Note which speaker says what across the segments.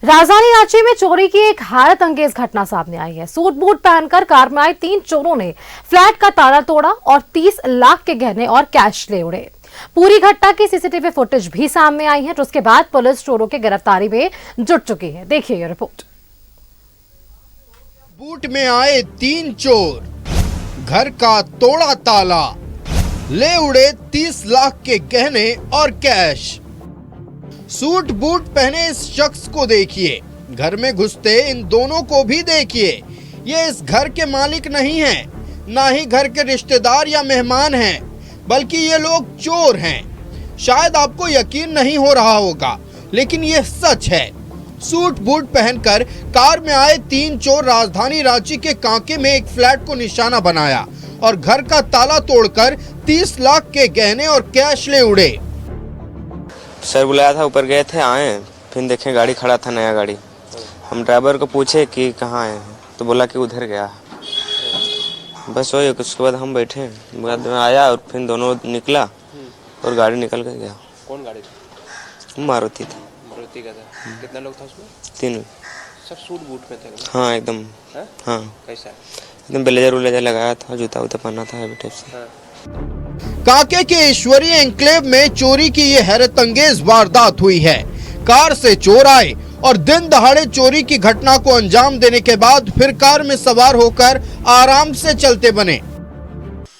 Speaker 1: राजधानी रांची में चोरी की एक हैरत अंगेज घटना सामने आई है। सूट बूट पहनकर कार में आए 3 चोरों ने फ्लैट का ताला तोड़ा और 30 लाख के गहने और कैश ले उड़े। पूरी घटना की सीसीटीवी फुटेज भी सामने आई है, जिसके बाद पुलिस चोरों की गिरफ्तारी में जुट चुकी है। देखिए ये रिपोर्ट।
Speaker 2: बूट में आए 3 चोर, घर का तोड़ा ताला, ले उड़े 30 लाख के गहने और कैश। सूट बूट पहने इस शख्स को देखिए, घर में घुसते इन दोनों को भी देखिए। ये इस घर के मालिक नहीं हैं, ना ही घर के रिश्तेदार या मेहमान हैं, बल्कि ये लोग चोर हैं। शायद आपको यकीन नहीं हो रहा होगा, लेकिन ये सच है। सूट बूट पहनकर कार में आए 3 चोर राजधानी रांची के कांके में एक फ्लैट को निशाना बनाया और घर का ताला तोड़कर 30 लाख के गहने और कैश ले उड़े।
Speaker 3: सर बुलाया था, ऊपर गए थे, आए फिर देखे गाड़ी खड़ा था, नया गाड़ी। हम ड्राइवर को पूछे कि कहाँ आए हैं, तो बोला कि उधर गया। बस वही, उसके बाद हम बैठे, बाद में आया और फिर दोनों निकला और गाड़ी निकल कर गया।
Speaker 4: कौन गाड़ी थी?
Speaker 3: मारुति थी।
Speaker 4: मारुति का था। कितना लोग था उसमें?
Speaker 3: 3।
Speaker 4: सब सूट बूट में थे?
Speaker 3: हाँ एकदम। हाँ
Speaker 4: कैसा?
Speaker 3: एकदम ब्लेजर उलेजर लगाया था, जूता उता पहना था अभी टाइप से।
Speaker 2: कांके के ईश्वरीय एन्क्लेव में चोरी की ये हैरत अंगेज वारदात हुई है। कार से चोर आए और दिन दहाड़े चोरी की घटना को अंजाम देने के बाद फिर कार में सवार होकर आराम से चलते बने।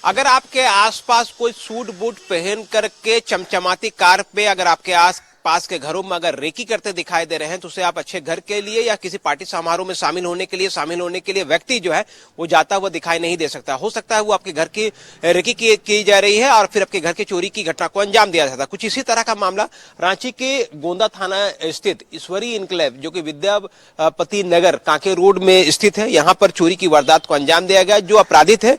Speaker 4: अगर आपके आसपास कोई सूट बूट पहन करके चमचमाती कार पे अगर आपके आस पास के घरों में अगर रेकी करते दिखाई दे रहे हैं, तो उसे आप अच्छे घर के लिए या किसी पार्टी समारोह में शामिल होने के लिए व्यक्ति जो है वो जाता हुआ दिखाई नहीं दे सकता। हो सकता है वो आपके घर की रेकी की जा रही है और फिर आपके घर की चोरी की घटना को अंजाम दिया जाता है। कुछ इसी तरह का मामला रांची के गोंदा थाना स्थित ईश्वरीय एन्क्लेव, जो कि विद्यापति नगर कांके रोड में स्थित है, यहाँ पर चोरी की वारदात को अंजाम दिया गया। जो अपराधी थे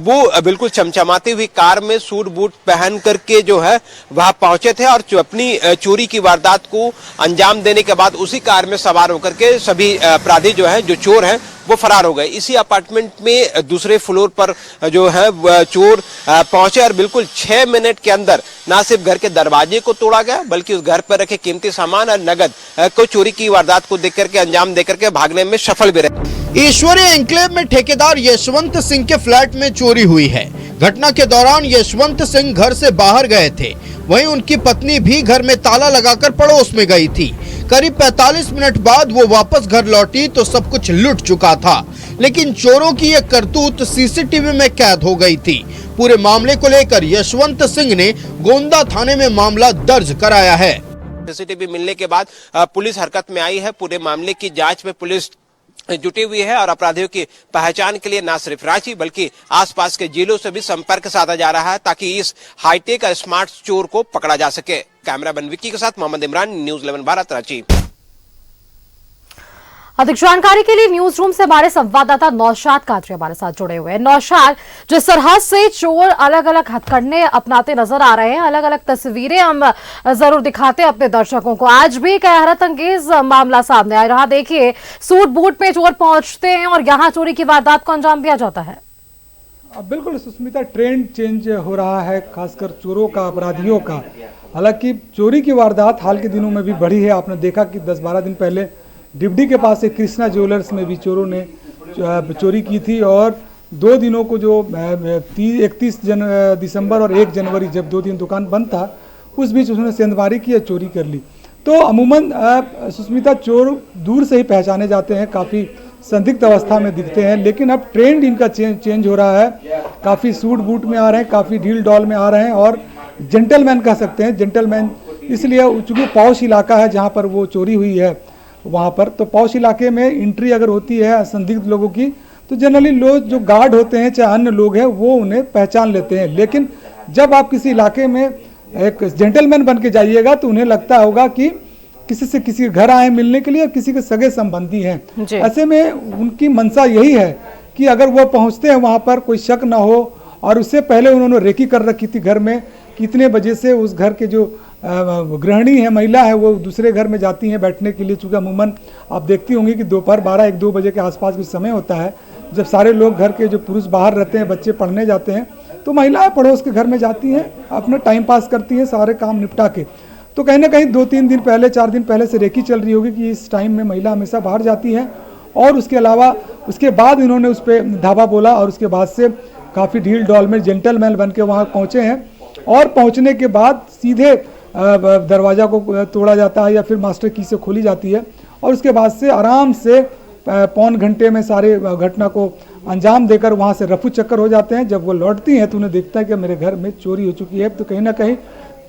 Speaker 4: वो बिल्कुल चमचमाती हुई कार में सूट बूट पहन करके जो है वहां पहुंचे थे और अपनी चोरी की वारदात को अंजाम देने के बाद उसी कार में सवार होकर के सभी अपराधी जो है, जो चोर हैं, वो फरार हो गए। इसी अपार्टमेंट में दूसरे फ्लोर पर जो है चोर पहुंचे और बिल्कुल 6 मिनट के अंदर ना सिर्फ घर के दरवाजे को तोड़ा गया, बल्कि उस घर पर रखे कीमती सामान और नगद को चोरी की वारदात को देख करके अंजाम देकर के भागने में सफल भी रहे।
Speaker 2: ईश्वरीय एन्क्लेव में ठेकेदार यशवंत सिंह के फ्लैट में चोरी हुई है। घटना के दौरान यशवंत सिंह घर से बाहर गए थे, वहीं उनकी पत्नी भी घर में ताला लगाकर पड़ोस में गई थी। करीब 45 मिनट बाद वो वापस घर लौटी तो सब कुछ लुट चुका था, लेकिन चोरों की ये करतूत सीसीटीवी में कैद हो गई थी। पूरे मामले को लेकर यशवंत सिंह ने गोंदा थाने में मामला दर्ज कराया है।
Speaker 4: सीसीटीवी मिलने के बाद पुलिस हरकत में आई है। पूरे मामले की जांच में पुलिस जुटी हुई है और अपराधियों की पहचान के लिए न सिर्फ रांची बल्कि आसपास के जिलों से भी संपर्क साधा जा रहा है, ताकि इस हाईटेक और स्मार्ट चोर को पकड़ा जा सके। कैमरामैन विक्की के साथ मोहम्मद इमरान, न्यूज़ 11 भारत, रांची।
Speaker 1: अधिक जानकारी के लिए न्यूज रूम से हमारे संवाददाता नौशाद कादरी हमारे साथ जुड़े हुए हैं। नौशाद, जिस तरह से चोर अलग अलग हथकंडे अपनाते नजर आ रहे हैं, अलग अलग तस्वीरें हम जरूर दिखाते हैं अपने दर्शकों को, आज भी एक हैरत अंगेज मामला सामने आ रहा। देखिए, सूट बूट में चोर पहुंचते हैं और यहाँ चोरी की वारदात को अंजाम दिया जाता है।
Speaker 5: बिल्कुल सुष्मिता, ट्रेंड चेंज हो रहा है, खासकर चोरों का, अपराधियों का। हालांकि चोरी की वारदात हाल के दिनों में भी बढ़ी है। आपने देखा कि 10-12 दिन पहले डिबडी के पास एक कृष्णा ज्वेलर्स में भी चोरों ने चोरी की थी और 2 दिनों को जो 31 दिसंबर और 1 जनवरी, जब 2 दिन दुकान बंद था, उस बीच उसने सेंधमारी की, चोरी कर ली। तो अमूमन सुष्मिता, चोर दूर से ही पहचाने जाते हैं, काफ़ी संदिग्ध अवस्था में दिखते हैं, लेकिन अब ट्रेंड इनका चेंज हो रहा है। काफ़ी सूट बूट में आ रहे हैं, काफ़ी ढील डॉल में आ रहे हैं और जेंटलमैन कह सकते हैं। जेंटलमैन इसलिए चूँकि पॉश इलाका है जहाँ पर वो चोरी हुई है, वहाँ पर तो पॉश इलाके में एंट्री अगर होती है संदिग्ध लोगों की, तो जनरली लोग जो गार्ड होते हैं चाहे अन्य लोग हैं वो उन्हें पहचान लेते हैं। लेकिन जब आप किसी इलाके में एक जेंटलमैन बन के जाइएगा तो उन्हें लगता होगा कि किसी से किसी के घर आए मिलने के लिए, किसी के सगे संबंधी हैं। ऐसे में उनकी मंशा यही है कि अगर वो पहुँचते हैं वहाँ पर कोई शक ना हो, और उससे पहले उन्होंने रेकी कर रखी थी घर में, कितने बजे से उस घर के जो गृहिणी है, महिला है, वो दूसरे घर में जाती हैं बैठने के लिए। चूँकि अमूमन आप देखती होंगी कि दोपहर 12-1-2 बजे के आसपास कुछ समय होता है, जब सारे लोग घर के जो पुरुष बाहर रहते हैं, बच्चे पढ़ने जाते हैं, तो महिलाएं पड़ोस के घर में जाती हैं, अपना टाइम पास करती हैं, सारे काम निपटा के। तो कहीं ना कहीं 2-3 दिन पहले 4 दिन पहले से रेकी चल रही होगी कि इस टाइम में महिला हमेशा बाहर जाती है। और उसके अलावा उसके बाद इन्होंने उस पर धावा बोला और उसके बाद से काफ़ी ढील डॉल में जेंटलमैन बन के वहाँ पहुँचे हैं। और पहुँचने के बाद सीधे दरवाज़ा को तोड़ा जाता है या फिर मास्टर की से खोली जाती है और उसके बाद से आराम से पौन घंटे में सारे घटना को अंजाम देकर वहाँ से रफू चक्कर हो जाते हैं। जब वो लौटती हैं तो उन्हें देखता है कि मेरे घर में चोरी हो चुकी है। तो कहीं ना कहीं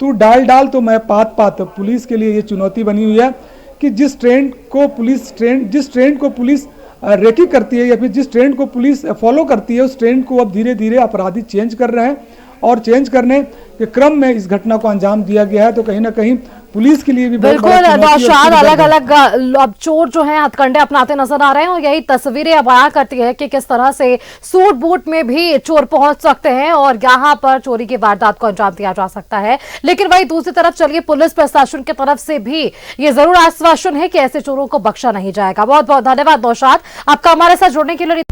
Speaker 5: तू डाल तो मैं पात पुलिस के लिए ये चुनौती बनी हुई है कि जिस ट्रेंड को पुलिस रेकी करती है या फिर जिस ट्रेंड को पुलिस फॉलो करती है उस ट्रेंड को अब धीरे धीरे अपराधी चेंज कर रहे हैं और चेंज करने के क्रम में इस घटना को अंजाम दिया गया है। तो कहीं ना कहीं पुलिस के लिए भी
Speaker 1: बिल्कुल नौशाद, अलग अलग अब चोर जो हैं हथकंडे अपनाते नजर आ रहे हैं और यही तस्वीरें अब बयां करती है कि किस तरह से सूट बूट में भी चोर पहुंच सकते हैं और यहां पर चोरी की वारदात को अंजाम दिया जा सकता है। लेकिन वही दूसरी तरफ चलिए पुलिस प्रशासन की तरफ से भी ये जरूर आश्वासन है कि ऐसे चोरों को बख्शा नहीं जाएगा। बहुत बहुत धन्यवाद नौशाद आपका हमारे साथ जुड़ने के लिए।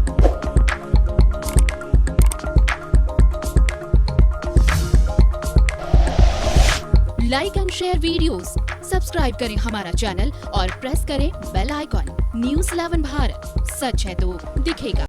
Speaker 6: Like and share videos, subscribe करें हमारा चैनल और प्रेस करें बेल आइकॉन। न्यूज़ 11 भारत, सच है तो दिखेगा।